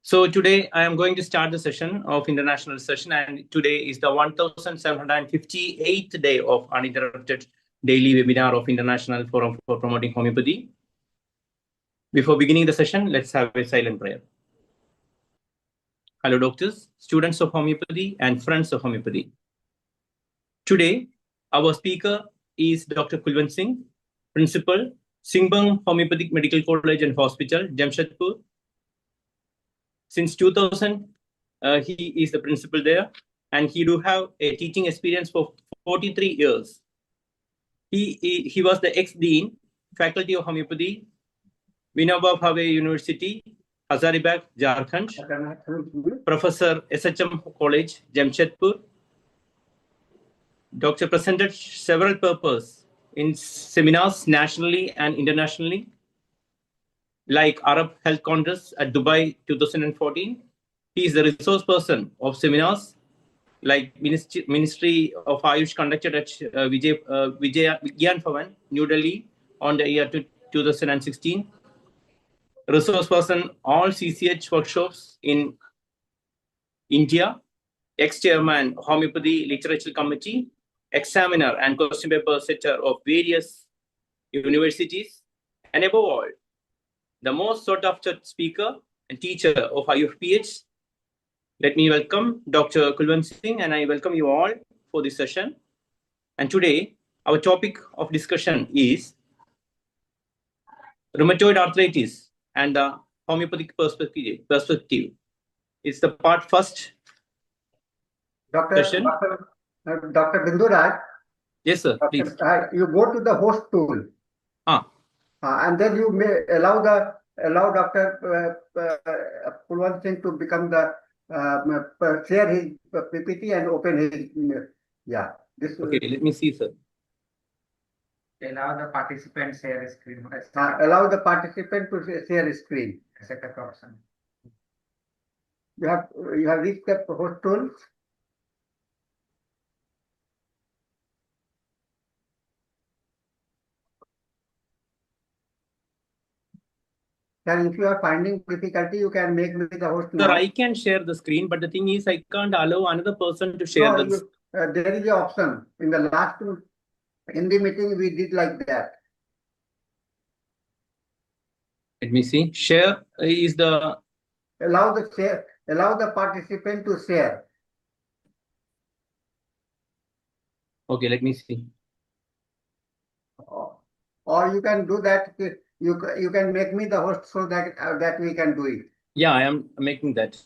So today I am going to start the session of international session, and today is the 1758th day of uninterrupted daily webinar of International Forum for Promoting Homeopathy. Before beginning the session, let's have a silent prayer. Hello doctors, students of homeopathy and friends of homeopathy. Today, our speaker is Dr. Kulwant Singh, Principal, Singbang Homeopathic Medical College and Hospital, Jamshedpur. Since 2000, he is the principal there, and he do have a teaching experience for 43 years. He was the ex-dean, Faculty of Homeopathy, Vinoba Bhave University, Hazaribagh, Jharkhand, Professor S.H.M. College, Jamshedpur. Doctor presented several papers in seminars nationally and internationally, like Arab Health Congress at Dubai 2014. He is the resource person of seminars like Ministry of Ayush conducted at Vijay Bhavan, New Delhi on the year 2016. Resource person all CCH workshops in India. Ex-chairman Homeopathy Literature Committee, examiner and question paper setter of various universities, and above all, the most sought after speaker and teacher of IFPH. Let me welcome Dr. Kulwant Singh, and I welcome you all for this session. And today, our topic of discussion is rheumatoid arthritis and the homeopathic perspective. It's the part first. Dr. Bindu Raj. Yes, sir. Please. You go to the host tool. And then you may allow Dr. Kulwant Singh to become the share his PPT and open his Okay, let me see, sir. Allow the participant share screen. Allow the participant to share screen. Second option. You have reached the host tool. And if you are finding difficulty, you can make me the host now. Sir, I can share the screen, but the thing is, I can't allow another person to share there is an option. In the last in the meeting, we did like that. Let me see. Share is the... Allow the participant to share. Okay, let me see. Or you can do that. You can make me the host so that we can do it. Yeah, I am making that.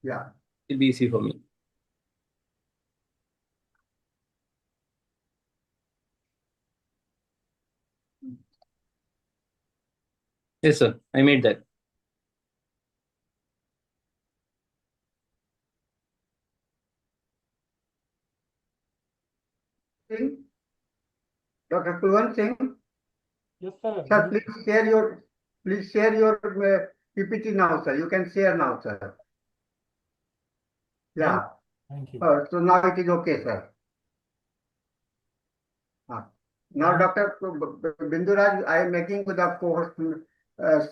Yeah. It'll be easy for me. Yes, sir. I made that. Dr. Kulwant Singh. Yes, sir. Sir, please share your PPT now, sir. You can share now, sir. Yeah. Thank you. So now it is okay, sir. Now, Dr. Bindu Raj, I am making with the host. So आ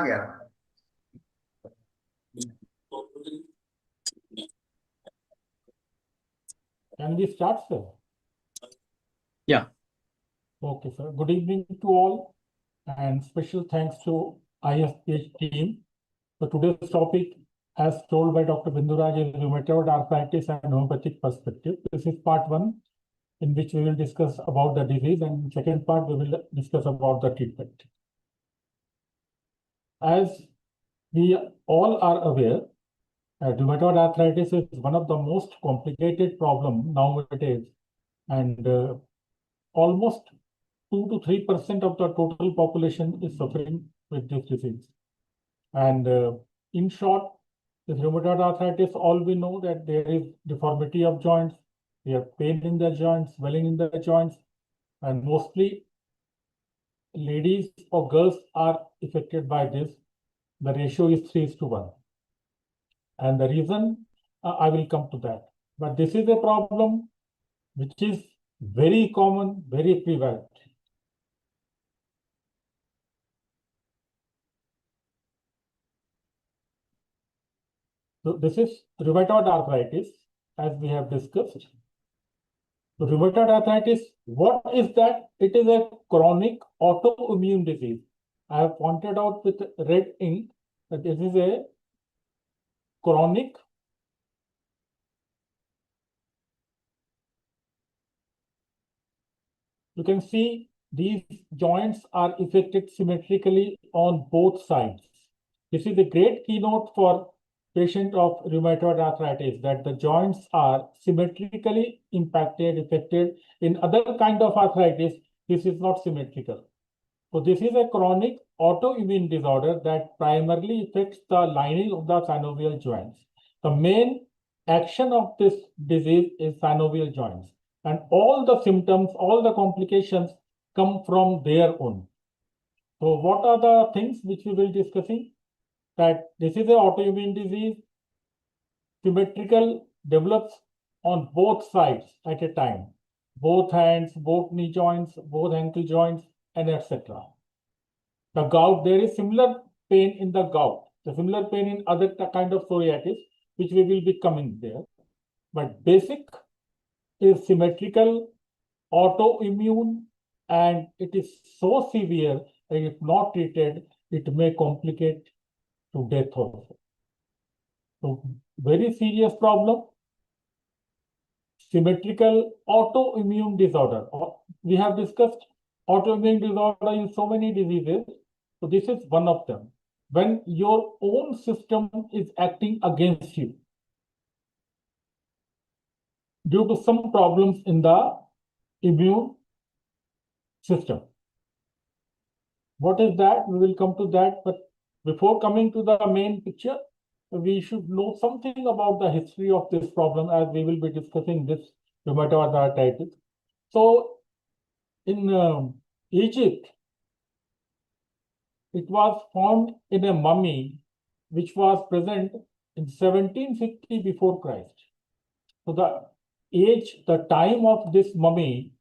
गया. Can we start, sir? Yeah. Okay, sir. Good evening to all, and special thanks to IFPH team. So today's topic, as told by Dr. Bindu Raj, is rheumatoid arthritis and homeopathic perspective. This is part one, in which we will discuss about the disease, and second part we will discuss about the treatment. As we all are aware, rheumatoid arthritis is one of the most complicated problems nowadays, and almost 2 to 3% of the total population is suffering with this disease. And in short, with rheumatoid arthritis, all we know that there is deformity of joints, there are pain in the joints, swelling in the joints, and mostly ladies or girls are affected by this. The ratio is 3:1. And the reason, I will come to that. But this is a problem which is very common, very prevalent. So this is rheumatoid arthritis, as we have discussed. So rheumatoid arthritis, what is that? It is a chronic autoimmune disease. I have pointed out with red ink that this is a chronic you can see these joints are affected symmetrically on both sides. This is a great keynote for patient of rheumatoid arthritis, that the joints are symmetrically impacted, affected. In other kind of arthritis, this is not symmetrical. So this is a chronic autoimmune disorder that primarily affects the lining of the synovial joints. The main action of this disease is synovial joints, and all the symptoms, all the complications come from their own. So what are the things which we will be discussing? That this is an autoimmune disease, symmetrical, develops on both sides at a time, both hands, both knee joints, both ankle joints, and etc. The gout, there is similar pain in the gout, the similar pain in other kind of psoriasis, which we will be coming there. But basic is symmetrical, autoimmune, and it is so severe that if not treated, it may complicate to death also. So very serious problem. Symmetrical autoimmune disorder. We have discussed autoimmune disorder in so many diseases. So this is one of them. When your own system is acting against you due to some problems in the immune system. What is that? We will come to that. But before coming to the main picture, we should know something about the history of this problem, as we will be discussing this rheumatoid arthritis. So in Egypt, it was found in a mummy which was present in 1750 before Christ. So the time of this mummy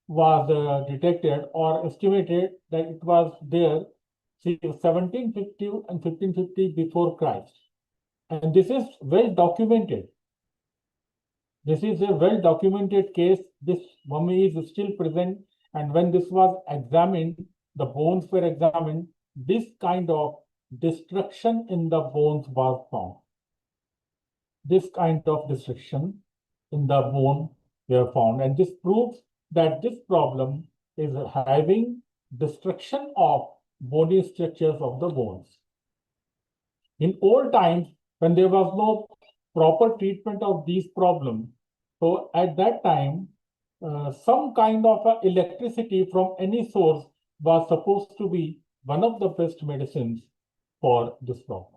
was detected or estimated that it was there 1750 and 1550 before Christ. And this is well documented. This is a well documented case. This mummy is still present. And when this was examined, the bones were examined, this kind of destruction in the bones was found. This kind of destruction in the bone were found. And this proves that this problem is having destruction of bony structures of the bones. In old times, when there was no proper treatment of these problems, so at that time, some kind of electricity from any source was supposed to be one of the best medicines for this problem.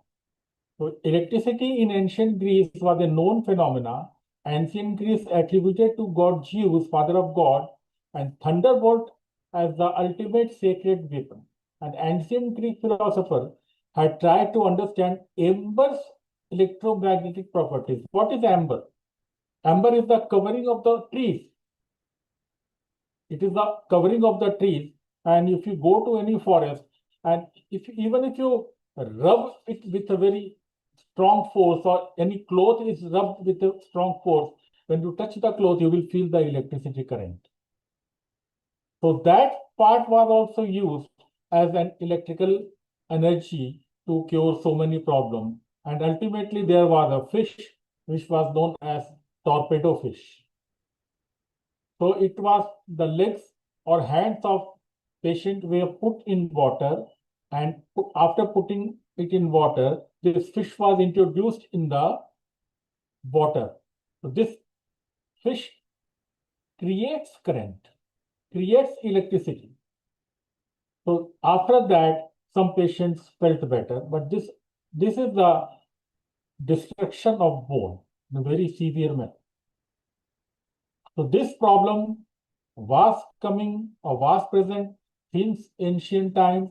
So electricity in ancient Greece was a known phenomena. Ancient Greece attributed to god Zeus, father of God, and thunderbolt as the ultimate sacred weapon. An ancient Greek philosopher had tried to understand ember's electromagnetic properties. What is amber? Amber is the covering of the trees. It is the covering of the trees. And if you go to any forest, and even if you rub it with a very strong force, or any cloth is rubbed with a strong force, when you touch the cloth, you will feel the electricity current. So that part was also used as an electrical energy to cure so many problems. And ultimately, there was a fish which was known as torpedo fish. So it was the legs or hands of patient were put in water, and after putting it in water, this fish was introduced in the water. So this fish creates current, creates electricity. So after that, some patients felt better, but this is the destruction of bone in a very severe manner. So this problem was coming or was present since ancient times,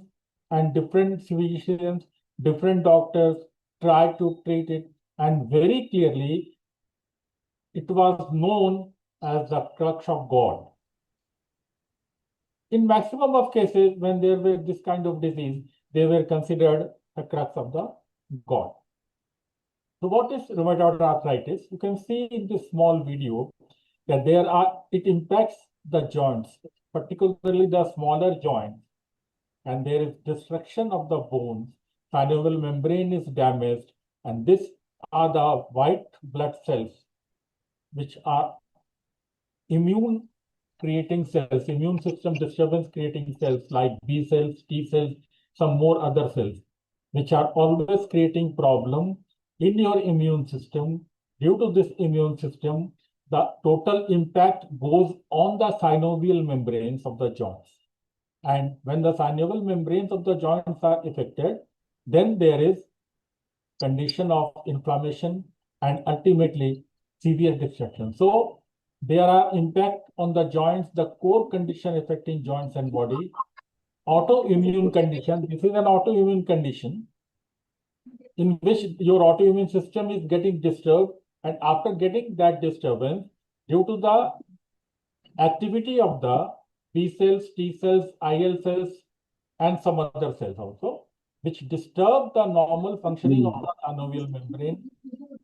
and different physicians, different doctors tried to treat it, and very clearly it was known as the crux of God. In maximum of cases, when there were this kind of disease, they were considered the crux of the God. So what is rheumatoid arthritis? You can see in this small video that it impacts the joints, particularly the smaller joints, and there is destruction of the bones, synovial membrane is damaged, and these are the white blood cells, which are immune creating cells, immune system disturbance creating cells like B cells, T cells, some more other cells, which are always creating problem in your immune system. Due to this immune system, the total impact goes on the synovial membranes of the joints. And when the synovial membranes of the joints are affected, then there is condition of inflammation and ultimately severe destruction. So there are impact on the joints, the core condition affecting joints and body. Autoimmune condition, this is an autoimmune condition in which your autoimmune system is getting disturbed, and after getting that disturbance, due to the activity of the B cells, T cells, IL cells, and some other cells also, which disturb the normal functioning of the synovial membrane,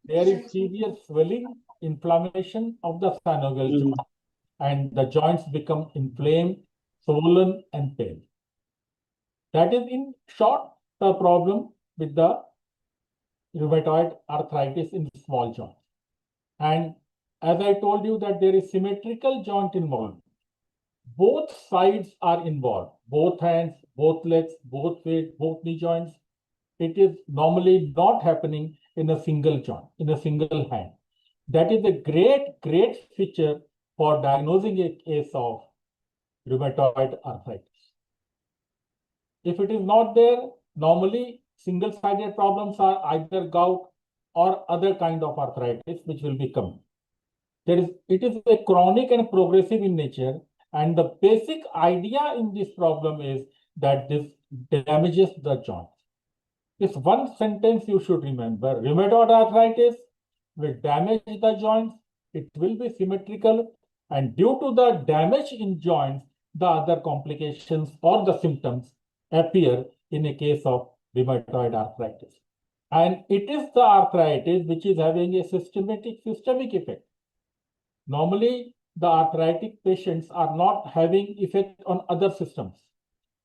there is severe swelling, inflammation of the synovial joint, and the joints become inflamed, swollen, and pain. That is in short the problem with the rheumatoid arthritis in small joints. And as I told you that there is symmetrical joint involvement. Both sides are involved, both hands, both legs, both feet, both knee joints. It is normally not happening in a single joint, in a single hand. That is a great feature for diagnosing a case of rheumatoid arthritis. If it is not there, normally single-sided problems are either gout or other kind of arthritis, which will be common. It is a chronic and progressive in nature, and the basic idea in this problem is that this damages the joints. This one sentence you should remember: rheumatoid arthritis will damage the joints, it will be symmetrical, and due to the damage in joints, the other complications or the symptoms appear in a case of rheumatoid arthritis. And it is the arthritis which is having a systemic effect. Normally, the arthritic patients are not having effect on other systems.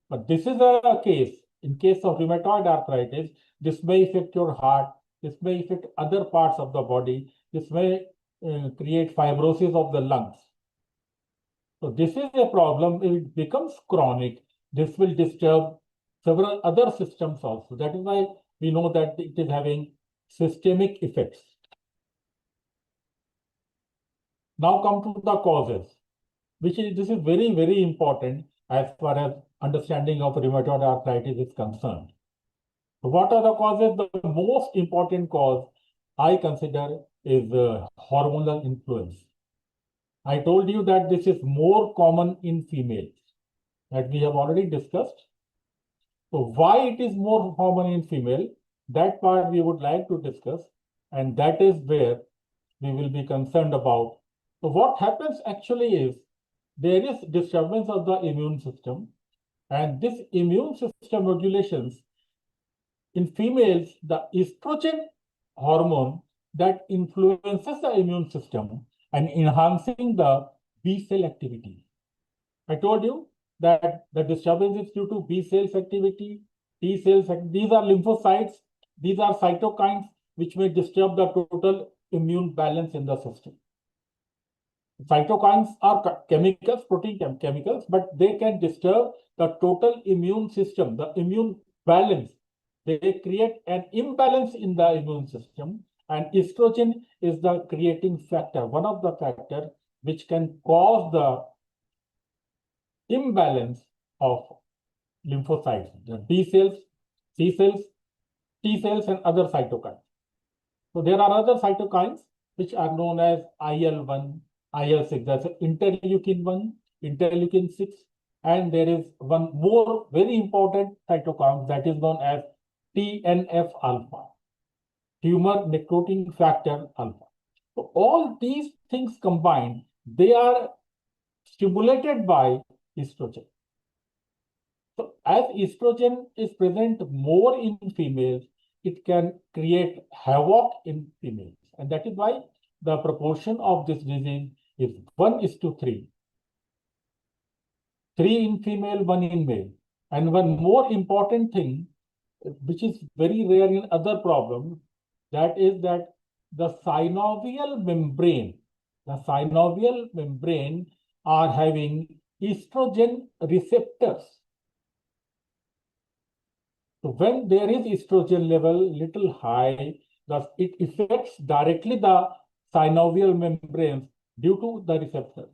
But this is a case. In case of rheumatoid arthritis, this may affect your heart, this may affect other parts of the body, this may create fibrosis of the lungs. So this is a problem. If it becomes chronic, this will disturb several other systems also. That is why we know that it is having systemic effects. Now come to the causes, this is very important as far as understanding of rheumatoid arthritis is concerned. So what are the causes? The most important cause I consider is hormonal influence. I told you that this is more common in females, that we have already discussed. So why it is more common in female, that part we would like to discuss, and that is where we will be concerned about. So what happens actually is there is disturbance of the immune system, and this immune system modulations in females, the estrogen hormone that influences the immune system and enhancing the B cell activity. I told you that the disturbance is due to B cells activity, T cells, these are lymphocytes, these are cytokines which may disturb the total immune balance in the system. Cytokines are chemicals, protein chemicals, but they can disturb the total immune system, the immune balance. They create an imbalance in the immune system, and estrogen is the creating factor, one of the factors which can cause the imbalance of lymphocytes, the B cells, C cells, T cells, and other cytokines. So there are other cytokines which are known as IL-1, IL-6, that's interleukin-1, interleukin-6, and there is one more very important cytokine that is known as TNF-alpha, tumor necrotic factor alpha. So all these things combined, they are stimulated by estrogen. So as estrogen is present more in females, it can create havoc in females. And that is why the proportion of this disease is 1:3. 3 in female, 1 in male. And one more important thing, which is very rare in other problems, that is that the synovial membrane are having estrogen receptors. So when there is estrogen level little high, thus it affects directly the synovial membranes due to the receptors.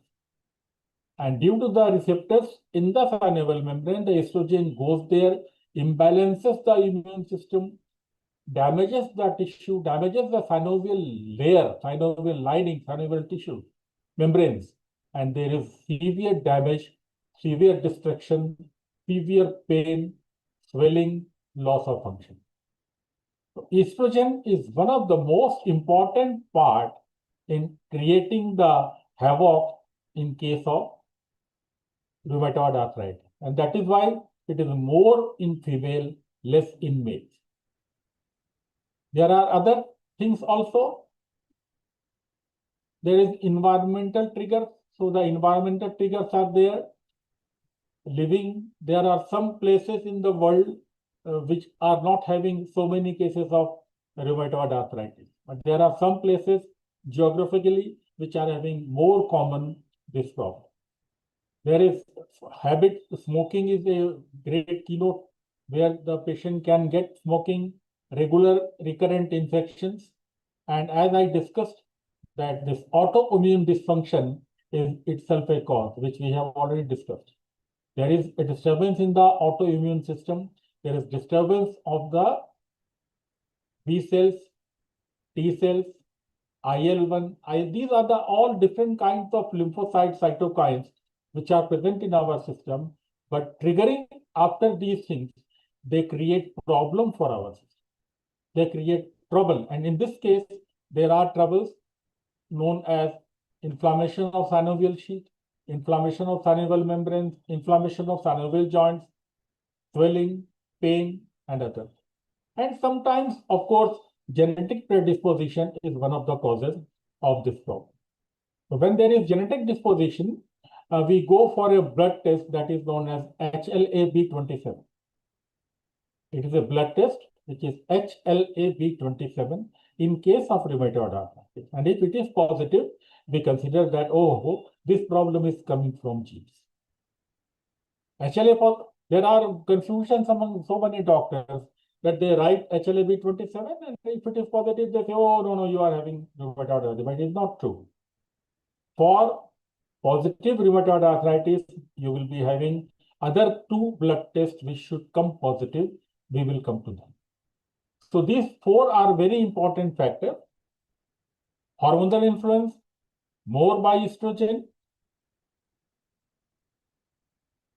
And due to the receptors in the synovial membrane, the estrogen goes there, imbalances the immune system, damages the tissue, damages the synovial layer, synovial lining, synovial tissue, membranes. And there is severe damage, severe destruction, severe pain, swelling, loss of function. So estrogen is one of the most important part in creating the havoc in case of rheumatoid arthritis. And that is why it is more in female, less in males. There are other things also. There is environmental triggers. So the environmental triggers are there. There are some places in the world which are not having so many cases of rheumatoid arthritis. But there are some places geographically which are having more common this problem. There is habit, smoking is a great keynote where the patient can get smoking, regular recurrent infections. And as I discussed, that this autoimmune dysfunction is itself a cause, which we have already discussed. There is a disturbance in the autoimmune system. There is disturbance of the B cells, T cells, IL-1. These are all different kinds of lymphocyte cytokines which are present in our system, but triggering after these things, they create problem for our system. They create trouble. And in this case, there are troubles known as inflammation of synovial sheath, inflammation of synovial membranes, inflammation of synovial joints, swelling, pain, and others. And sometimes, of course, genetic predisposition is one of the causes of this problem. So when there is genetic disposition, we go for a blood test that is known as HLA-B27. It is a blood test which is HLA-B27 in case of rheumatoid arthritis. And if it is positive, we consider that, this problem is coming from genes. There are confusions among so many doctors that they write HLA-B27, and if it is positive, they say, no, you are having rheumatoid arthritis. But it is not true. For positive rheumatoid arthritis, you will be having other 2 blood tests which should come positive. We will come to them. So these 4 are very important factors. Hormonal influence, more by estrogen.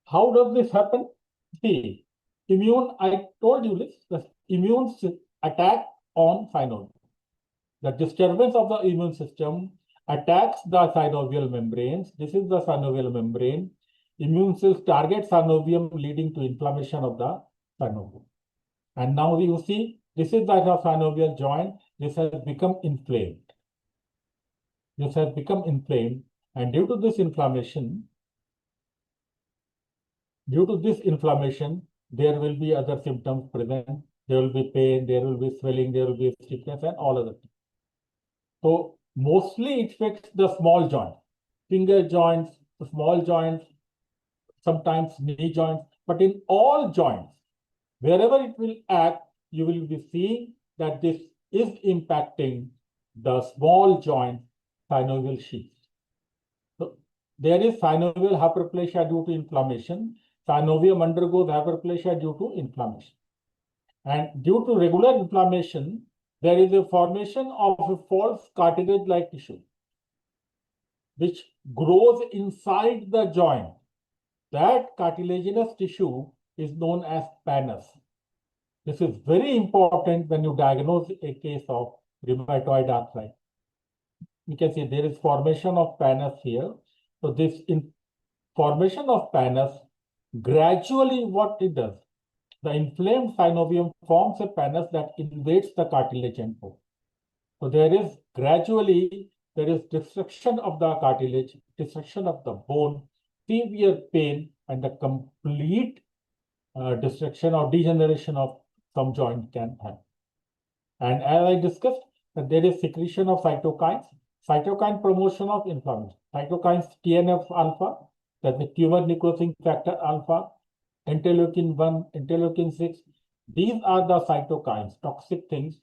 How does this happen? See, I told you this, the immune attack on synovium. The disturbance of the immune system attacks the synovial membranes. This is the synovial membrane. Immune cells target synovium, leading to inflammation of the synovium. And now you see, this is the synovial joint. This has become inflamed. And due to this inflammation, there will be other symptoms present. There will be pain, there will be swelling, there will be stiffness, and all other things. So mostly it affects the small joints, finger joints, the small joints, sometimes knee joints, but in all joints, wherever it will act, you will be seeing that this is impacting the small joint synovial sheath. So there is synovial hyperplasia due to inflammation. Synovium undergoes hyperplasia due to inflammation. And due to regular inflammation, there is a formation of a false cartilage-like tissue, which grows inside the joint. That cartilaginous tissue is known as pannus. This is very important when you diagnose a case of rheumatoid arthritis. You can see there is formation of pannus here. So this formation of pannus, gradually what it does, the inflamed synovium forms a pannus that invades the cartilage and bone. So there is destruction of the cartilage, destruction of the bone, severe pain, and the complete destruction or degeneration of some joint can happen. And as I discussed, that there is secretion of cytokines, cytokine promotion of inflammation, cytokines TNF alpha, that the tumor necrosis factor alpha, interleukin 1, interleukin 6. These are the cytokines, toxic things,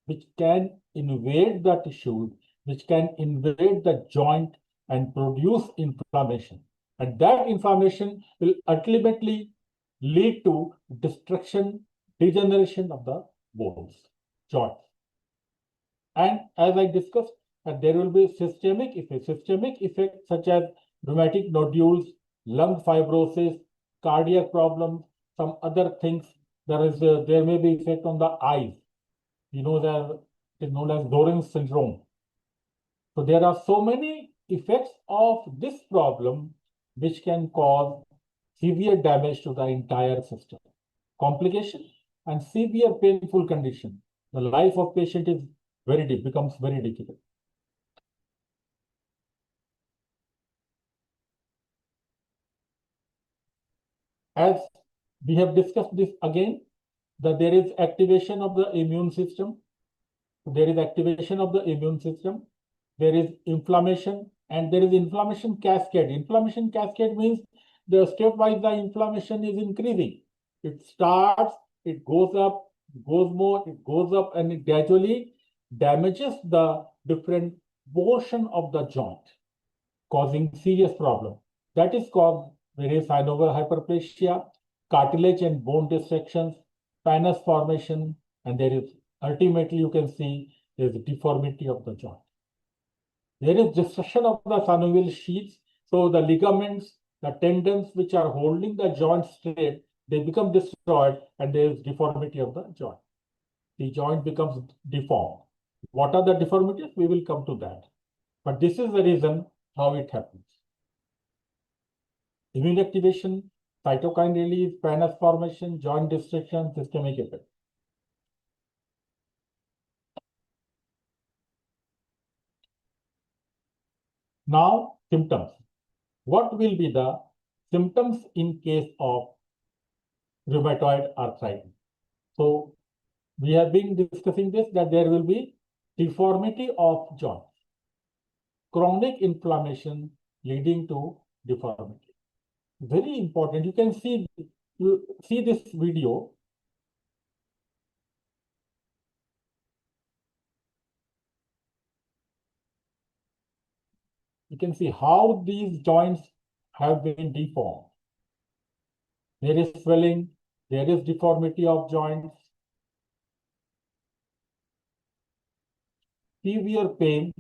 which can invade the tissues, which can invade the joint and produce inflammation. And that inflammation will ultimately lead to destruction, degeneration of the bones, joints. And as I discussed, there will be systemic effects such as rheumatic nodules, lung fibrosis, cardiac problems, some other things. There may be effect on the eyes. You know that is known as Doran's syndrome. So there are so many effects of this problem which can cause severe damage to the entire system. Complication and severe painful condition. The life of patient is becomes very difficult. As we have discussed this again, that there is activation of the immune system. There is activation of the immune system. There is inflammation, and there is inflammation cascade. Inflammation cascade means the stepwise the inflammation is increasing. It starts, it goes up, it goes more, it goes up, and it gradually damages the different portion of the joint, causing serious problem. That is called various synovial hyperplasia, cartilage and bone dissections, pannus formation, and there is ultimately you can see there is deformity of the joint. There is destruction of the synovial sheaths, so the ligaments, the tendons which are holding the joint straight, they become destroyed, and there is deformity of the joint. The joint becomes deformed. What are the deformities? We will come to that. But this is the reason how it happens. Immune activation, cytokine release, pannus formation, joint destruction, systemic effect. Now, symptoms. What will be the symptoms in case of rheumatoid arthritis? So, we have been discussing this, that there will be deformity of joints, chronic inflammation leading to deformity. Very important. You see this video. You can see how these joints have been deformed. There is swelling, there is deformity of joints, severe pain.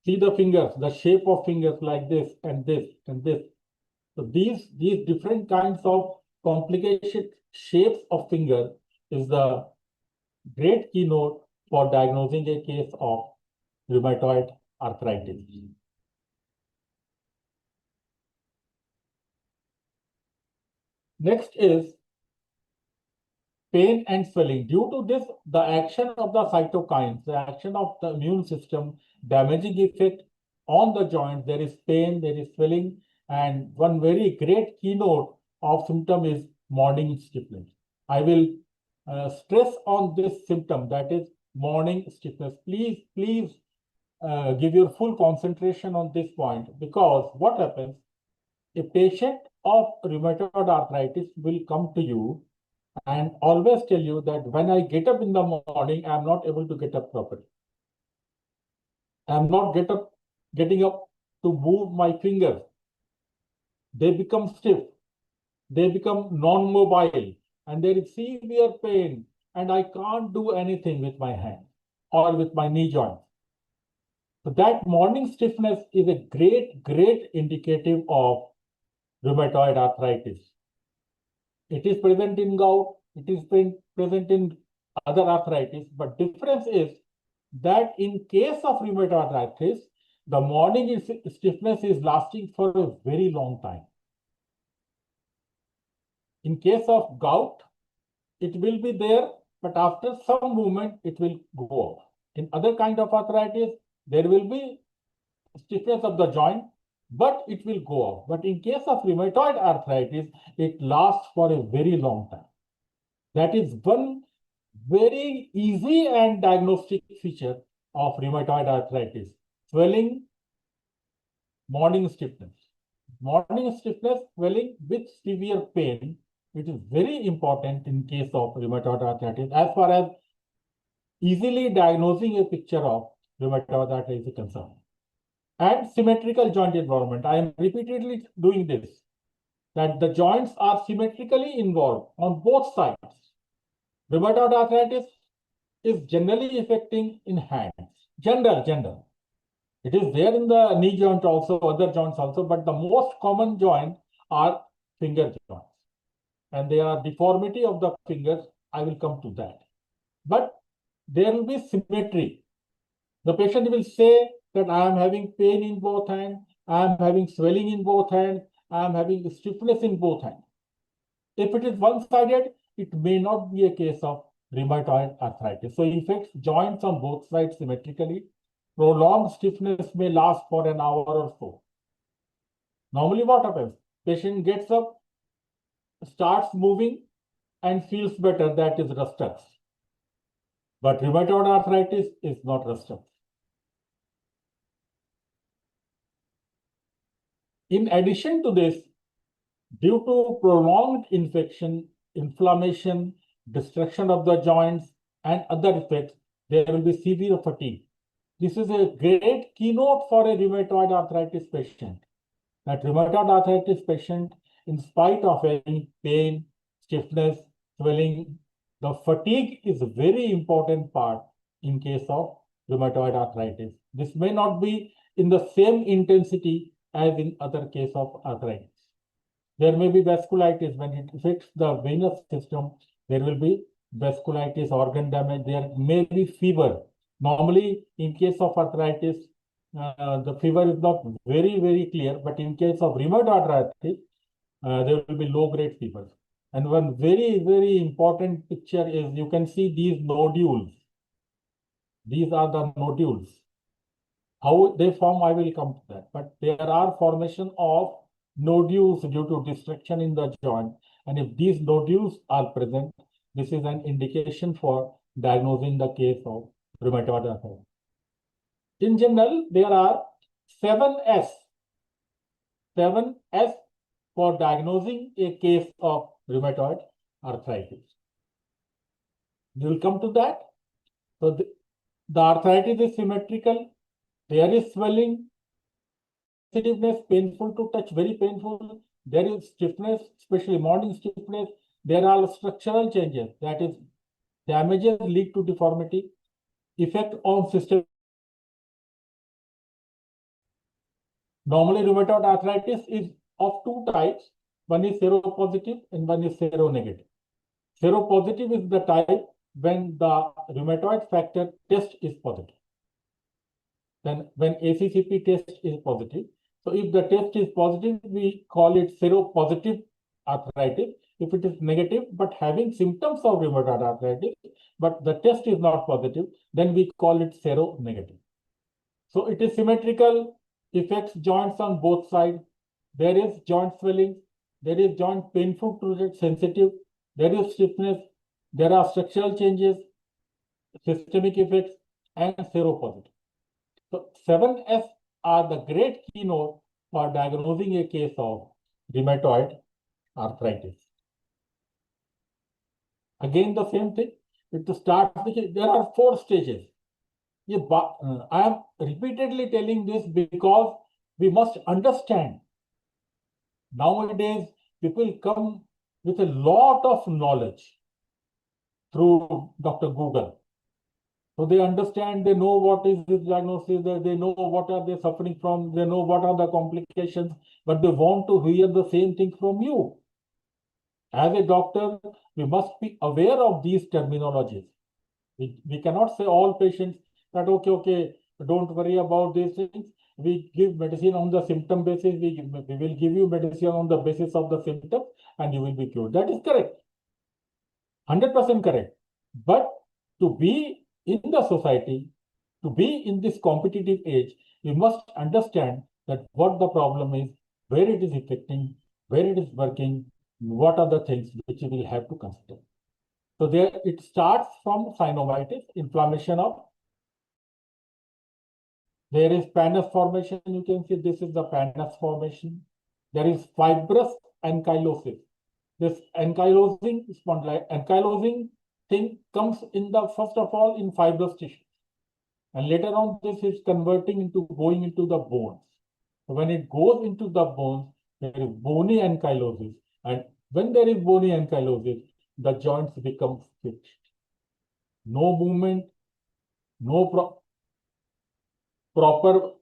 See the fingers, the shape of fingers like this and this and this. So these different kinds of complicated shapes of finger is the great keynote for diagnosing a case of rheumatoid arthritis. Next is pain and swelling. Due to this, the action of the cytokines, the action of the immune system, damaging effect on the joint, there is pain, there is swelling, and one very great keynote of symptom is morning stiffness. I will stress on this symptom, that is morning stiffness. Please give your full concentration on this point, because what happens, a patient of rheumatoid arthritis will come to you and always tell you that when I get up in the morning, I'm not able to get up properly. I'm not getting up to move my fingers. They become stiff. They become non-mobile, and there is severe pain, and I can't do anything with my hand or with my knee joint. So that morning stiffness is a great indicative of rheumatoid arthritis. It is present in gout, it is present in other arthritis, but difference is that in case of rheumatoid arthritis, the morning stiffness is lasting for a very long time. In case of gout, it will be there, but after some movement, it will go off. In other kind of arthritis, there will be stiffness of the joint, but it will go off. But in case of rheumatoid arthritis, it lasts for a very long time. That is one very easy and diagnostic feature of rheumatoid arthritis: swelling, morning stiffness. Morning stiffness, swelling with severe pain, which is very important in case of rheumatoid arthritis as far as easily diagnosing a picture of rheumatoid arthritis is concerned. And symmetrical joint involvement. I am repeatedly doing this, that the joints are symmetrically involved on both sides. Rheumatoid arthritis is generally affecting in hands. Gender. It is there in the knee joint also, other joints also, but the most common joint are finger joints. And there are deformity of the fingers. I will come to that. But there will be symmetry. The patient will say that I am having pain in both hands, I am having swelling in both hands, I am having stiffness in both hands. If it is one-sided, it may not be a case of rheumatoid arthritis. So it affects joints on both sides symmetrically. Prolonged stiffness may last for an hour or so. Normally what happens? Patient gets up, starts moving, and feels better. That is reflux. But rheumatoid arthritis is not reflux. In addition to this, due to prolonged infection, inflammation, destruction of the joints, and other effects, there will be severe fatigue. This is a great keynote for a rheumatoid arthritis patient. That rheumatoid arthritis patient, in spite of any pain, stiffness, swelling, the fatigue is a very important part in case of rheumatoid arthritis. This may not be in the same intensity as in other case of arthritis. There may be vasculitis. When it affects the venous system, there will be vasculitis, organ damage. There may be fever. Normally, in case of arthritis, the fever is not very, very clear. But in case of rheumatoid arthritis, there will be low-grade fever. And one very, very important picture is you can see these nodules. These are the nodules. How they form, I will come to that. But there are formation of nodules due to destruction in the joint. And if these nodules are present, this is an indication for diagnosing the case of rheumatoid arthritis. In general, there are 7S. 7S for diagnosing a case of rheumatoid arthritis. We will come to that. So the arthritis is symmetrical. There is swelling, sensitiveness, painful to touch, very painful. There is stiffness, especially morning stiffness. There are structural changes, that is, damages lead to deformity, effect on system. Normally, rheumatoid arthritis is of two types. One is seropositive and one is seronegative. Seropositive is the type when the rheumatoid factor test is positive. Then when ACCP test is positive. So if the test is positive, we call it seropositive arthritis. If it is negative, but having symptoms of rheumatoid arthritis, but the test is not positive, then we call it seronegative. So it is symmetrical, affects joints on both sides. There is joint swelling, there is joint painful to touch, sensitive, there is stiffness, there are structural changes, systemic effects, and seropositive. So 7S are the great keynote for diagnosing a case of rheumatoid arthritis. Again, the same thing. To start, there are 4 stages. I am repeatedly telling this because we must understand. Nowadays, people come with a lot of knowledge through Dr. Google. So they understand, they know what is this diagnosis, they know what are they suffering from, they know what are the complications, but they want to hear the same thing from you. As a doctor, we must be aware of these terminologies. We cannot say all patients that, okay, don't worry about these things. we give medicine on the symptom basis. We will give you medicine on the basis of the symptom and you will be cured. That is correct. 100% correct. But to be in the society, to be in this competitive age, we must understand that what the problem is, where it is affecting, where it is working, what are the things which we will have to consider. So there it starts from synovitis, inflammation of. There is pannus formation. You can see this is the pannus formation. There is fibrous ankylosis. This ankylosing thing comes in the first of all in fibrous tissue. And later on, this is going into the bones. So when it goes into the bones, there is bony ankylosis. And when there is bony ankylosis, the joints become fixed. No movement, no proper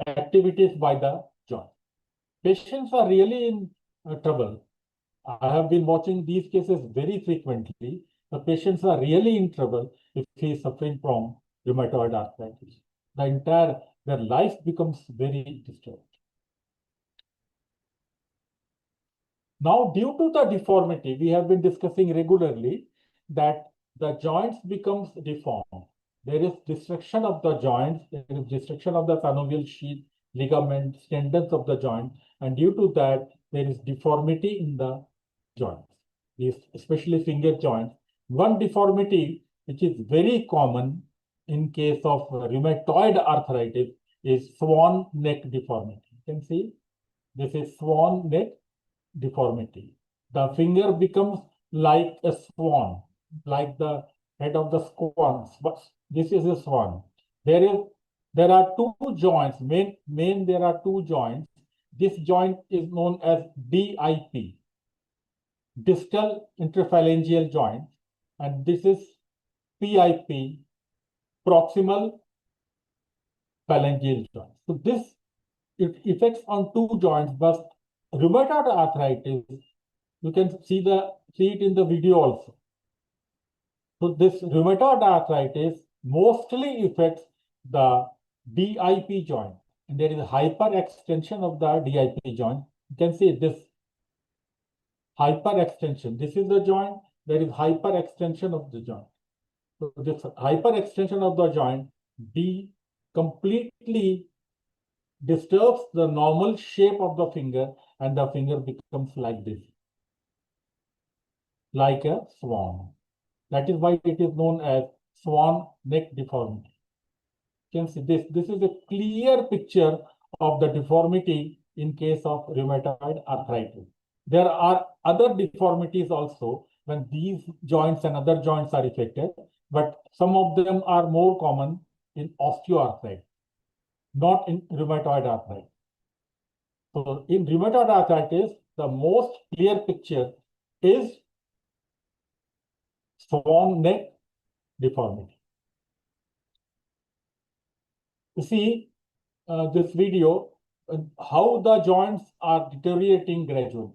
activities by the joint. Patients are really in trouble. I have been watching these cases very frequently. The patients are really in trouble if he is suffering from rheumatoid arthritis. Their life becomes very disturbed. Now, due to the deformity, we have been discussing regularly that the joints becomes deformed. There is destruction of the joints, there is destruction of the synovial sheath, ligaments, tendons of the joint, and due to that, there is deformity in the joints, especially finger joints. One deformity which is very common in case of rheumatoid arthritis is swan neck deformity. You can see this is swan neck deformity. The finger becomes like a swan, like the head of the swan. This is a swan. There are two joints. There are two joints. This joint is known as DIP, distal interphalangeal joint, and this is PIP, proximal phalangeal joint. So it affects on two joints, but rheumatoid arthritis, you can see it in the video also. So this rheumatoid arthritis mostly affects the DIP joint, and there is a hyperextension of the DIP joint. You can see this hyperextension. This is the joint. There is hyperextension of the joint. So this hyperextension of the joint completely disturbs the normal shape of the finger, and the finger becomes like this, like a swan. That is why it is known as swan neck deformity. You can see this. This is a clear picture of the deformity in case of rheumatoid arthritis. There are other deformities also when these joints and other joints are affected, but some of them are more common in osteoarthritis, not in rheumatoid arthritis. So in rheumatoid arthritis, the most clear picture is swan neck deformity. You see this video, how the joints are deteriorating gradually.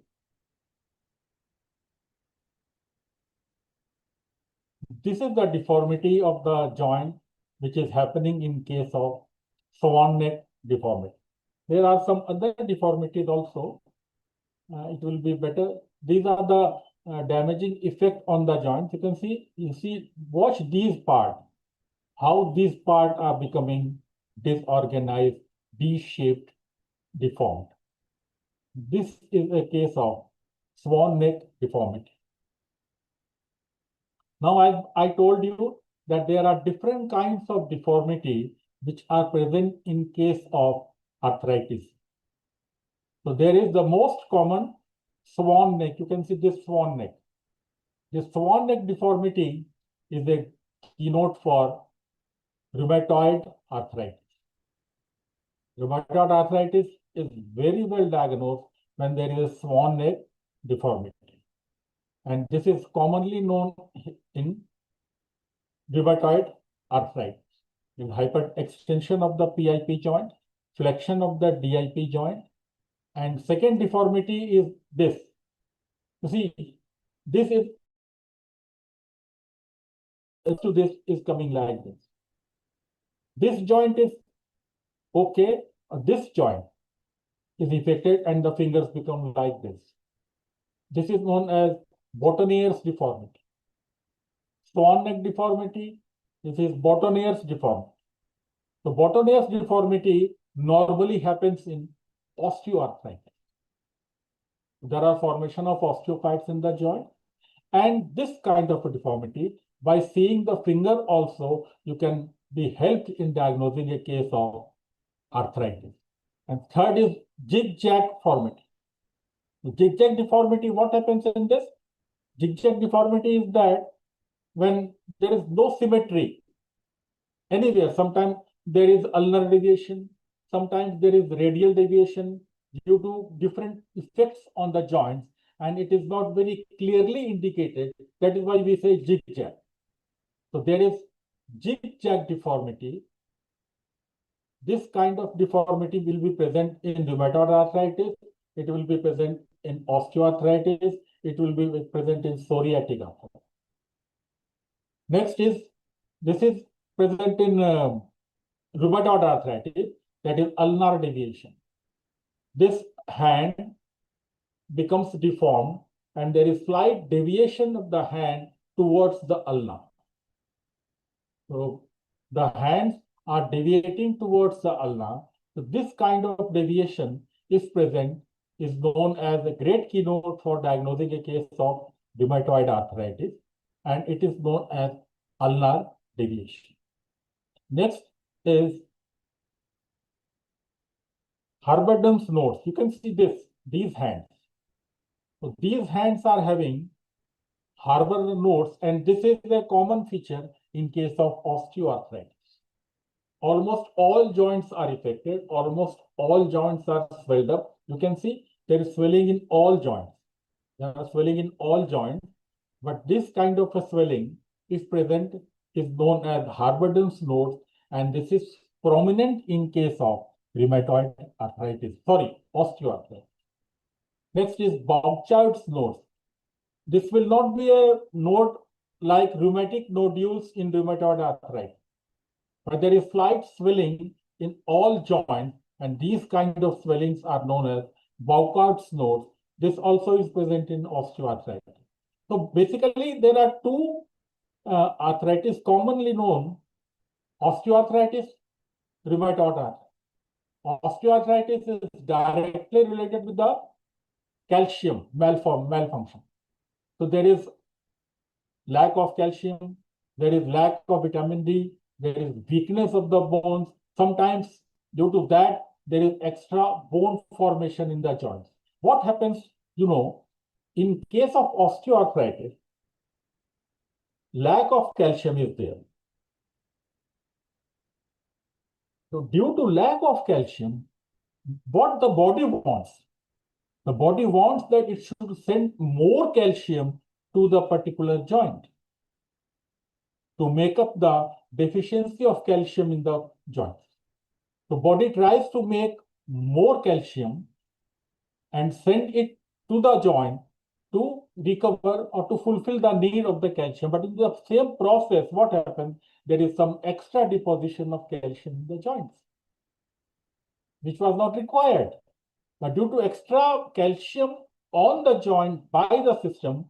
This is the deformity of the joint which is happening in case of swan neck deformity. There are some other deformities also. It will be better. These are the damaging effect on the joint. You see, watch these parts, how these parts are becoming disorganized, D-shaped, deformed. This is a case of swan neck deformity. Now, I told you that there are different kinds of deformity which are present in case of arthritis. So there is the most common swan neck. You can see this swan neck. This swan neck deformity is a keynote for rheumatoid arthritis. Rheumatoid arthritis is very well diagnosed when there is a swan neck deformity. And this is commonly known in rheumatoid arthritis. In hyperextension of the PIP joint, flexion of the DIP joint, and second deformity is this. You see, this is coming like this. This joint is okay, this joint is affected and the fingers become like this. This is known as boutonniere's deformity. Swan neck deformity, this is boutonniere's deformity. So boutonniere's deformity normally happens in osteoarthritis. There are formation of osteophytes in the joint, and this kind of a deformity, by seeing the finger also, you can be helped in diagnosing a case of arthritis. And third is zigzag deformity. Zigzag deformity, what happens in this? Zigzag deformity is that when there is no symmetry anywhere, sometimes there is ulnar deviation, sometimes there is radial deviation due to different effects on the joints, and it is not very clearly indicated. That is why we say zigzag. So there is zigzag deformity. This kind of deformity will be present in rheumatoid arthritis. It will be present in osteoarthritis. It will be present in psoriatic arthritis. Next is, this is present in rheumatoid arthritis, that is ulnar deviation. This hand becomes deformed and there is slight deviation of the hand towards the ulna. So the hands are deviating towards the ulna. So this kind of deviation is present, is known as a great keynote for diagnosing a case of rheumatoid arthritis, and it is known as ulnar deviation. Next is Harberdon's nodes. You can see these hands. So these hands are having Harberdon nodes, and this is a common feature in case of osteoarthritis. Almost all joints are affected. Almost all joints are swelled up. You can see there is swelling in all joints. There are swelling in all joints, but this kind of a swelling is present, is known as Harberdon's nodes, and this is prominent in case of rheumatoid arthritis, osteoarthritis. Next is Bouchard's nodes. This will not be a node like rheumatic nodules in rheumatoid arthritis, but there is slight swelling in all joints, and these kind of swellings are known as Bouchard's nodes. This also is present in osteoarthritis. So basically, there are two arthritis commonly known: osteoarthritis, rheumatoid arthritis. Osteoarthritis is directly related with the calcium malfunction. So there is lack of calcium, there is lack of vitamin D, there is weakness of the bones. Sometimes due to that, there is extra bone formation in the joints. What happens, in case of osteoarthritis, lack of calcium is there. So due to lack of calcium, what the body wants? The body wants that it should send more calcium to the particular joint to make up the deficiency of calcium in the joint. The body tries to make more calcium and send it to the joint to recover or to fulfill the need of the calcium. But in the same process, what happens? There is some extra deposition of calcium in the joints, which was not required. But due to extra calcium on the joint by the system,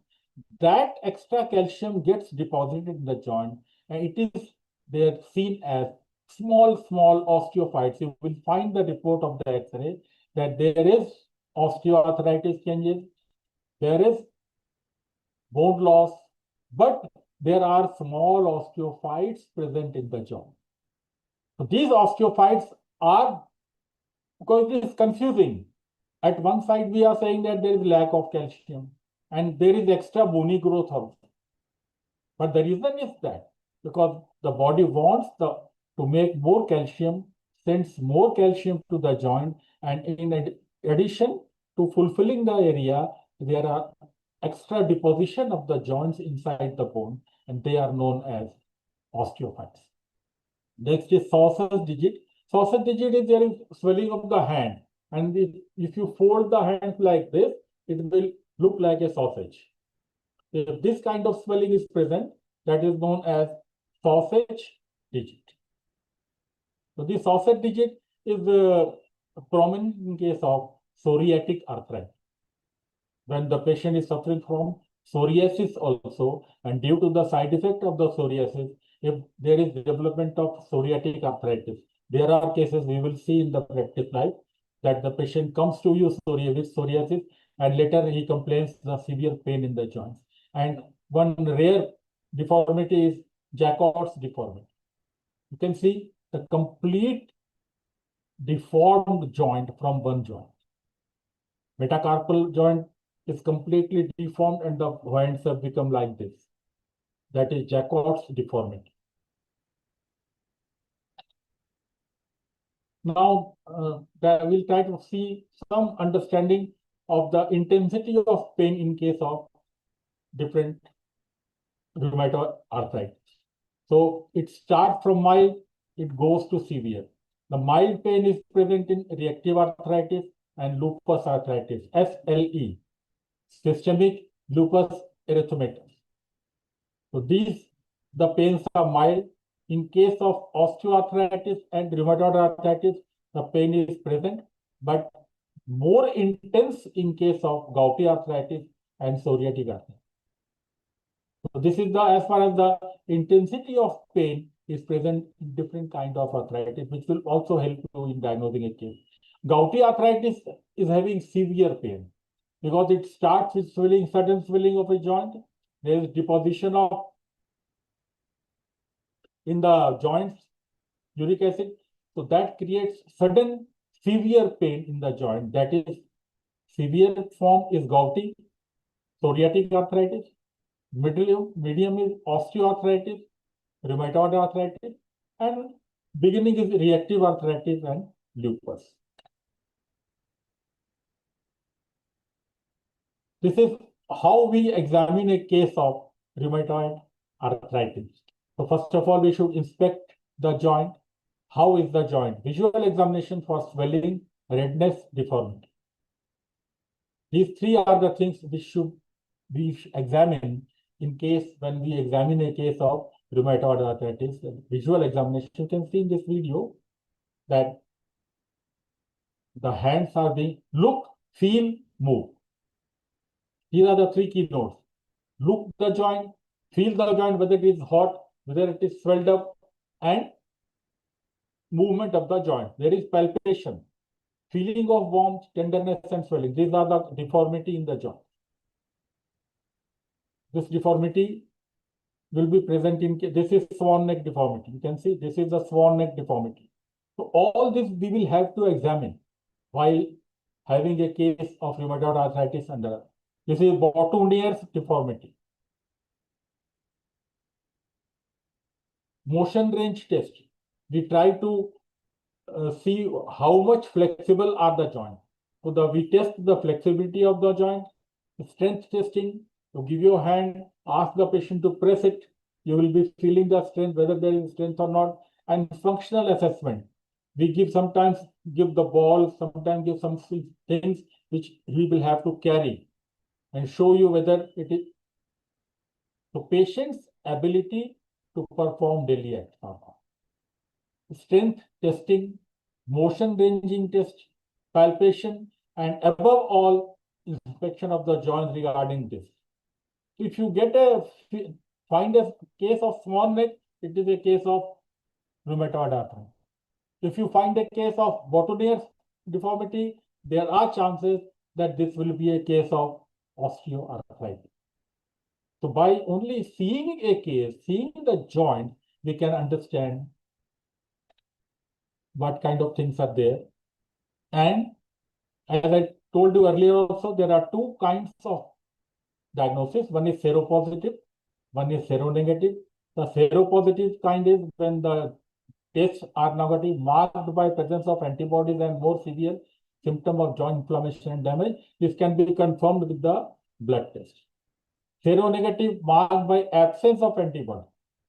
that extra calcium gets deposited in the joint, and it is there seen as small osteophytes. You will find the report of the X-ray that there is osteoarthritis changes, there is bone loss, but there are small osteophytes present in the joint. So these osteophytes are, because it is confusing. At one side, we are saying that there is lack of calcium and there is extra bony growth also. But the reason is that because the body wants to make more calcium, sends more calcium to the joint, and in addition to fulfilling the area, there are extra deposition of the joints inside the bone, and they are known as osteophytes. Next is sausage digit. Sausage digit is there is swelling of the hand. And if you fold the hands like this, it will look like a sausage. If this kind of swelling is present, that is known as sausage digit. So the sausage digit is prominent in case of psoriatic arthritis. When the patient is suffering from psoriasis also, and due to the side effect of the psoriasis, if there is development of psoriatic arthritis, there are cases we will see in the practice life that the patient comes to you with psoriasis, and later he complains the severe pain in the joints. And one rare deformity is Jacob's deformity. You can see the complete deformed joint from one joint. Metacarpal joint is completely deformed and the joints have become like this. That is Jacob's deformity. Now, we'll try to see some understanding of the intensity of pain in case of different rheumatoid arthritis. So it starts from mild, it goes to severe. The mild pain is present in reactive arthritis and lupus arthritis, SLE, systemic lupus erythematosus. So the pains are mild. In case of osteoarthritis and rheumatoid arthritis, the pain is present, but more intense in case of gouty arthritis and psoriatic arthritis. So this is as far as the intensity of pain is present in different kind of arthritis, which will also help you in diagnosing a case. Gouty arthritis is having severe pain because it starts with swelling, sudden swelling of a joint. There is deposition of in the joints uric acid. So that creates sudden severe pain in the joint. That is, severe form is gouty, psoriatic arthritis. Medium is osteoarthritis, rheumatoid arthritis, and beginning is reactive arthritis and lupus. This is how we examine a case of rheumatoid arthritis. So first of all, we should inspect the joint. How is the joint? Visual examination for swelling, redness, deformity. These three are the things which we examine in case when we examine a case of rheumatoid arthritis. Visual examination, you can see in this video that the hands are being look, feel, move. These are the three keynotes. Look the joint, feel the joint, whether it is hot, whether it is swelled up, and movement of the joint. There is palpation, feeling of warmth, tenderness, and swelling. These are the deformity in the joint. This deformity will be present in, this is swan neck deformity. You can see this is the swan neck deformity. So all this we will have to examine while having a case of rheumatoid arthritis under. This is Bottonier's deformity. Motion range test. We try to see how much flexible are the joints. So we test the flexibility of the joint. Strength testing. To give your hand, ask the patient to press it. You will be feeling the strength, whether there is strength or not. And functional assessment. We sometimes give the ball, sometimes give some things which we will have to carry and show you whether it is. So patient's ability to perform daily acts or not. Strength testing, motion ranging test, palpation, and above all, inspection of the joint regarding this. If you find a case of swan neck, it is a case of rheumatoid arthritis. If you find a case of Bottonier's deformity, there are chances that this will be a case of osteoarthritis. So by only seeing a case, seeing the joint, we can understand what kind of things are there. And as I told you earlier also, there are two kinds of diagnosis. One is seropositive, one is seronegative. The seropositive kind is when the tests are negative, marked by presence of antibodies and more severe symptom of joint inflammation and damage. This can be confirmed with the blood test. Seronegative marked by absence of antibody.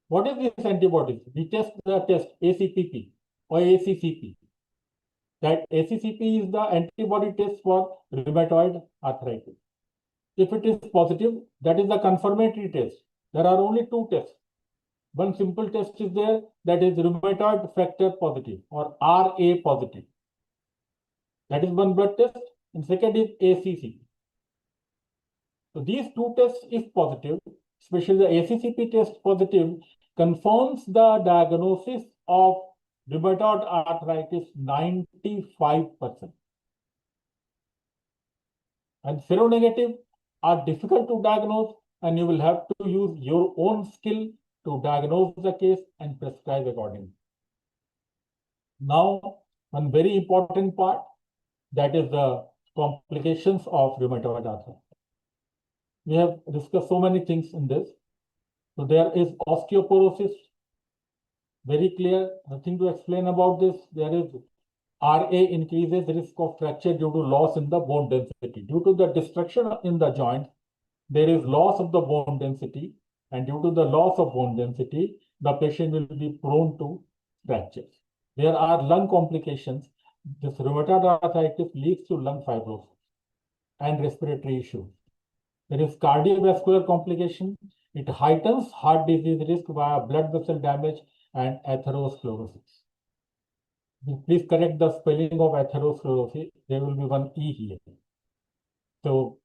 What is this antibodies? We test the test ACPP or ACCP. That ACCP is the antibody test for rheumatoid arthritis. If it is positive, that is the confirmatory test. There are only two tests. One simple test is there, that is rheumatoid factor positive or RA positive. That is one blood test, and second is ACC. So these two tests, if positive, especially the ACCP test positive, confirms the diagnosis of rheumatoid arthritis 95%. And seronegative are difficult to diagnose, and you will have to use your own skill to diagnose the case and prescribe accordingly. Now, one very important part, that is the complications of rheumatoid arthritis. We have discussed so many things in this. So there is osteoporosis, very clear, nothing to explain about this. There is RA increases the risk of fracture due to loss in the bone density. Due to the destruction in the joint, there is loss of the bone density, and due to the loss of bone density, the patient will be prone to fractures. There are lung complications. This rheumatoid arthritis leads to lung fibrosis and respiratory issues. There is cardiovascular complication. It heightens heart disease risk via blood vessel damage and atherosclerosis. Please correct the spelling of atherosclerosis. There will be one E here. So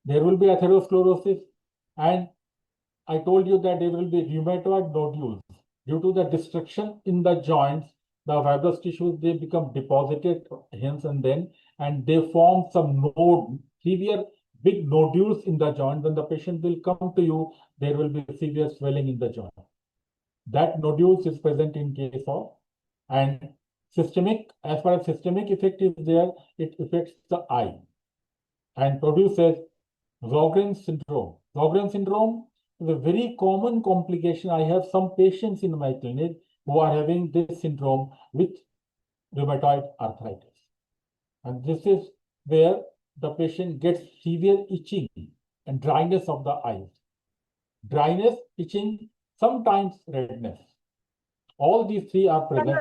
there will be atherosclerosis, and I told you that there will be rheumatoid nodules. Due to the destruction in the joints, the fibrous tissues, they become deposited hence and then, and they form some node, severe big nodules in the joint. When the patient will come to you, there will be severe swelling in the joint. That nodules is present in case of, and systemic, as far as systemic effect is there, it affects the eye and produces Sjogren's syndrome. Sjogren's syndrome is a very common complication. I have some patients in my clinic who are having this syndrome with rheumatoid arthritis. And this is where the patient gets severe itching and dryness of the eyes. Dryness, itching, sometimes redness. All these three are present.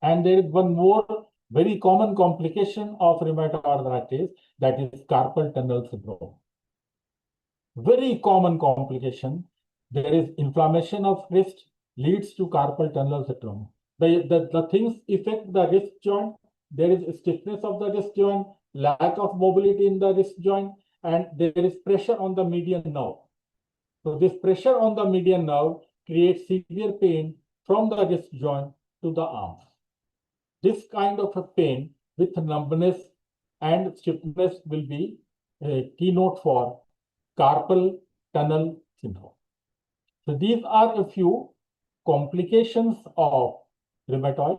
And there is one more very common complication of rheumatoid arthritis, that is carpal tunnel syndrome. Very common complication. There is inflammation of wrist, leads to carpal tunnel syndrome. The things affect the wrist joint. There is stiffness of the wrist joint, lack of mobility in the wrist joint, and there is pressure on the median nerve. So this pressure on the median nerve creates severe pain from the wrist joint to the arms. This kind of a pain with numbness and stiffness will be a keynote for carpal tunnel syndrome. So these are a few complications of rheumatoid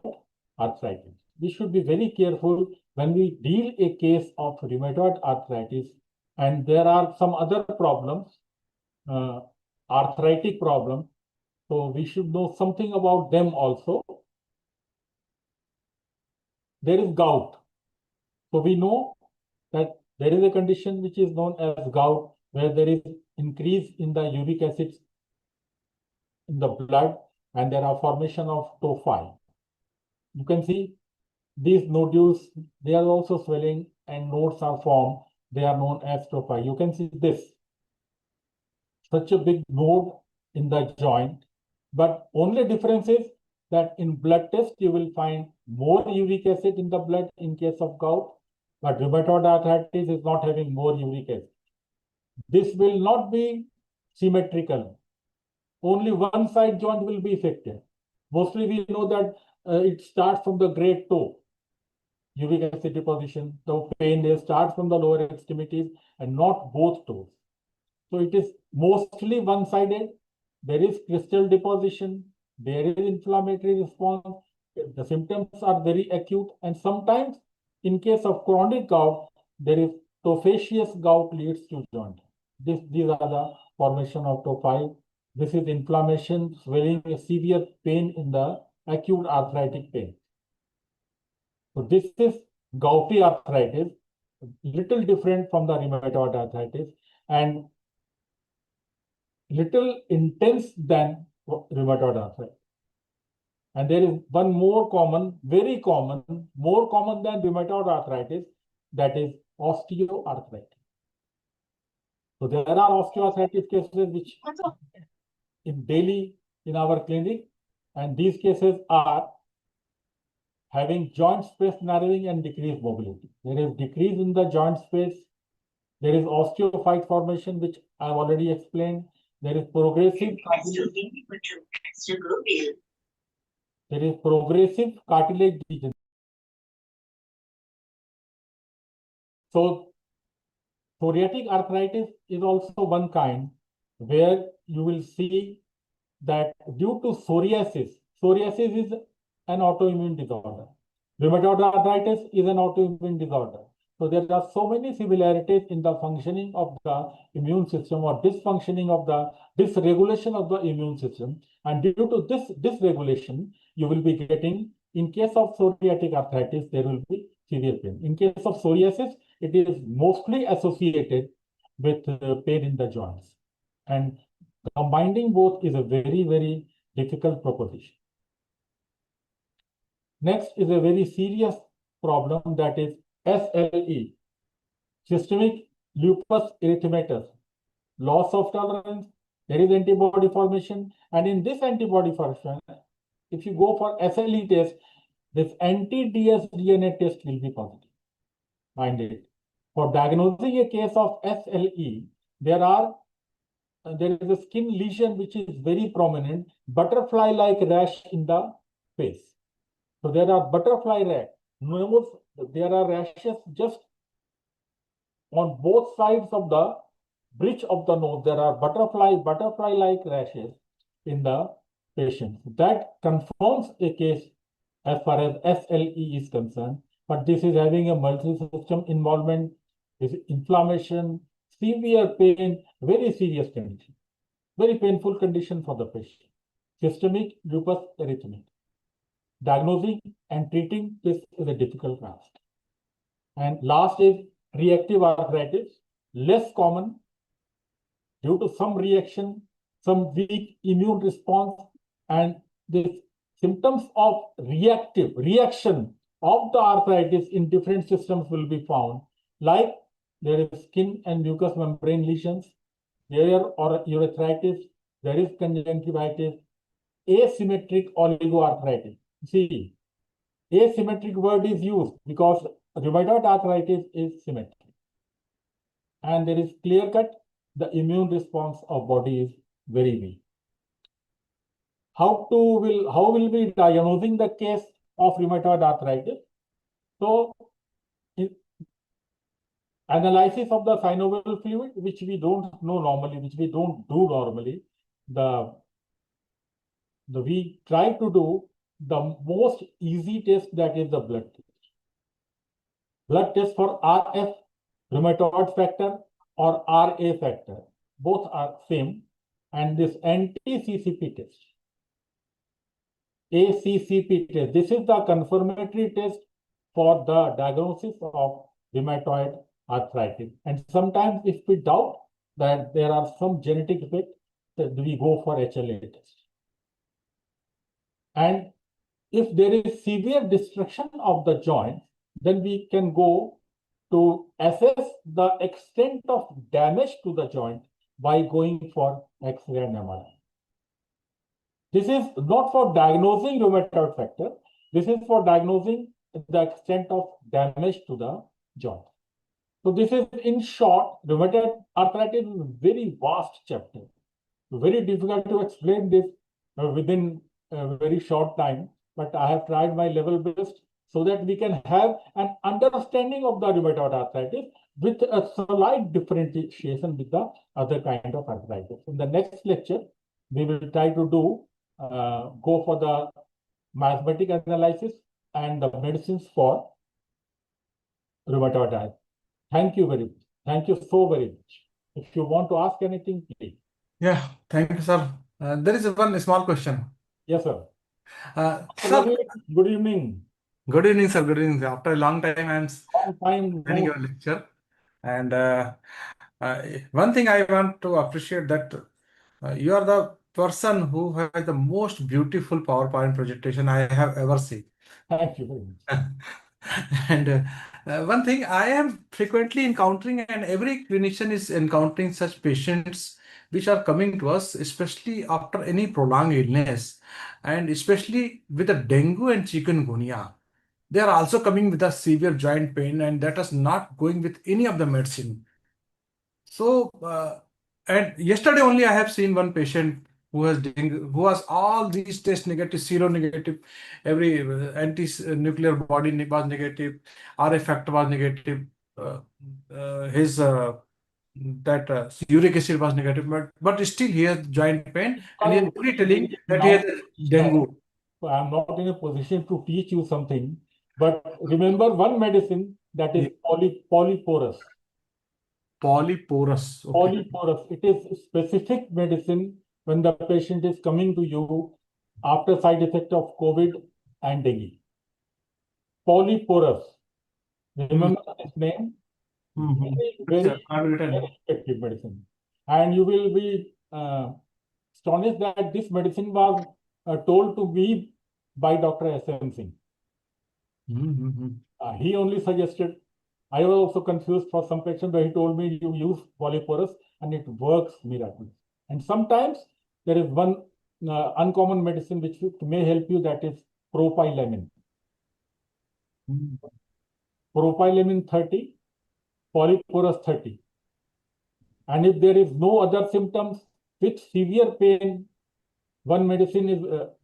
arthritis. We should be very careful when we deal a case of rheumatoid arthritis, and there are some other problems, arthritic problems. So we should know something about them also. There is gout. So we know that there is a condition which is known as gout, where there is increase in the uric acid in the blood, and there are formation of tophi. You can see these nodules, they are also swelling and nodes are formed. They are known as tophi. You can see this, such a big node in the joint, but only difference is that in blood test, you will find more uric acid in the blood in case of gout, but rheumatoid arthritis is not having more uric acid. This will not be symmetrical. Only one side joint will be affected. Mostly we know that it starts from the great toe, uric acid deposition. The pain starts from the lower extremities and not both toes. So it is mostly one-sided. There is crystal deposition. There is inflammatory response. The symptoms are very acute, and sometimes in case of chronic gout, there is tophaceous gout leads to joint. These are the formation of tophi. This is inflammation, swelling, severe pain in the acute arthritic pain. So this is gouty arthritis, little different from the rheumatoid arthritis and little intense than rheumatoid arthritis. And there is one more common, very common, more common than rheumatoid arthritis, that is osteoarthritis. So there are osteoarthritis cases which in daily in our clinic, and these cases are having joint space narrowing and decreased mobility. There is decrease in the joint space. There is osteophyte formation, which I've already explained. There is progressive cartilage degeneration. So psoriatic arthritis is also one kind where you will see that due to psoriasis is an autoimmune disorder. Rheumatoid arthritis is an autoimmune disorder. So there are so many similarities in the functioning of the immune system or dysfunctioning of the dysregulation of the immune system. And due to this dysregulation, you will be getting, in case of psoriatic arthritis, there will be severe pain. In case of psoriasis, it is mostly associated with pain in the joints. And combining both is a very, very difficult proposition. Next is a very serious problem, that is SLE, systemic lupus erythematosus, loss of tolerance, there is antibody formation, and in this antibody formation, if you go for SLE test, this anti-DS DNA test will be positive. Mind it. For diagnosing a case of SLE, there is a skin lesion which is very prominent, butterfly-like rash in the face. So there are butterfly rash. There are rashes just on both sides of the bridge of the nose. There are butterfly-like rashes in the patient. That confirms a case as far as SLE is concerned. But this is having a multi-system involvement, this inflammation, severe pain, very serious condition, very painful condition for the patient. Systemic lupus erythematosus. Diagnosing and treating this is a difficult task. And last is reactive arthritis, less common due to some reaction, some weak immune response, and the symptoms of reaction of the arthritis in different systems will be found, like there is skin and mucous membrane lesions, there are urethritis, there is conjunctivitis, asymmetric oligoarthritis. See, asymmetric word is used because rheumatoid arthritis is symmetric. And there is clear cut, the immune response of body is very weak. How will be diagnosing the case of rheumatoid arthritis? So, analysis of the synovial fluid, which we don't know normally, which we don't do normally, we try to do the most easy test, that is the blood test. Blood test for RF, rheumatoid factor, or RA factor, both are same, and this anti-CCP test. ACCP test. This is the confirmatory test for the diagnosis of rheumatoid arthritis. And sometimes if we doubt that there are some genetic effects, then we go for HLA test. And if there is severe destruction of the joint, then we can go to assess the extent of damage to the joint by going for X-ray and MRI. This is not for diagnosing rheumatoid factor. This is for diagnosing the extent of damage to the joint. So this is, in short, rheumatoid arthritis is a very vast chapter. Very difficult to explain this within a very short time, but I have tried my level best so that we can have an understanding of the rheumatoid arthritis with a slight differentiation with the other kind of arthritis. In the next lecture, we will try to go for the mathematic analysis and the medicines for rheumatoid arthritis. Thank you very much. Thank you so very much. If you want to ask anything, please. Yeah, thank you, sir. There is one small question. Yes, sir. Sir, good evening. Good evening, sir. Good evening. After a long time, I'm attending your lecture. And one thing I want to appreciate that you are the person who has the most beautiful PowerPoint presentation I have ever seen. Thank you very much. And One thing I am frequently encountering, and every clinician is encountering such patients which are coming to us, especially after any prolonged illness, and especially with the dengue and chikungunya. They are also coming with a severe joint pain, and that is not going with any of the medicine. So, and yesterday only I have seen one patient who has dengue, who has all these tests negative, seronegative, every anti-nuclear body was negative, RA factor was negative, his that uric acid was negative, but still he has joint pain, and he is only telling that he has dengue. I'm not in a position to teach you something, but remember one medicine that is polyporous. Polyporous. Okay. Polyporous. It is specific medicine when the patient is coming to you after side effect of COVID and dengue. Polyporous. Remember this name? Very effective medicine. And you will be astonished that this medicine was told to me by Dr. S.M. Singh. He only suggested. I was also confused for some patients, but he told me you use polyporous and it works miraculously. And sometimes there is one uncommon medicine which may help you, that is propylamine. Propylamine 30, polyporous 30. And if there is no other symptoms with severe pain, one medicine is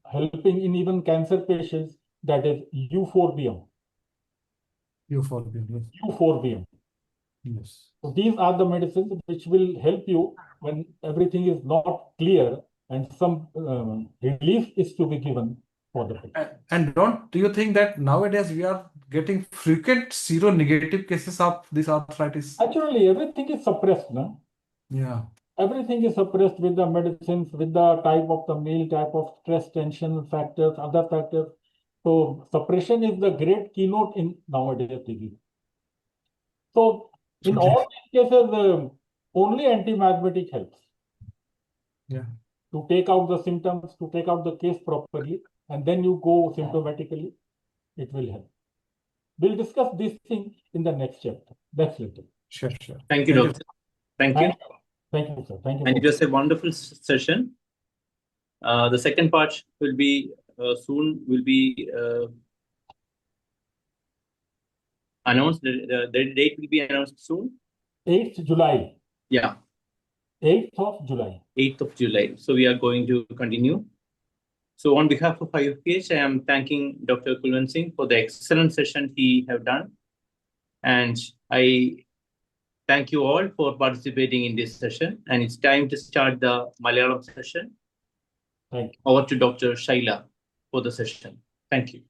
helping in even cancer patients, that is euphorbium. Euphorbium. Yes. So these are the medicines which will help you when everything is not clear and some relief is to be given for the patient. And do you think that nowadays we are getting frequent seronegative cases of this arthritis? Actually, everything is suppressed, no? Yeah. Everything is suppressed with the medicines, with the type of the meal, type of stress, tension factors, other factors. So suppression is the great keynote in nowadays disease. So in all these cases, only antimiasmatic helps. Yeah. To take out the symptoms, to take out the case properly, and then you go symptomatically, it will help. We'll discuss this thing in the next chapter. That's it. Sure. Thank you, Doctor. Thank you. Thank you, sir. Thank you. And it was a wonderful session. The second part will be soon, will be announced. The date will be announced soon. 8th July. Yeah. 8th of July. 8th of July. So we are going to continue. So on behalf of IFPH, I am thanking Dr. Kulwant Singh for the excellent session he have done. And I thank you all for participating in this session. And it's time to start the Malayalam session. Thank you. Over to Dr. Shaila for the session. Thank you.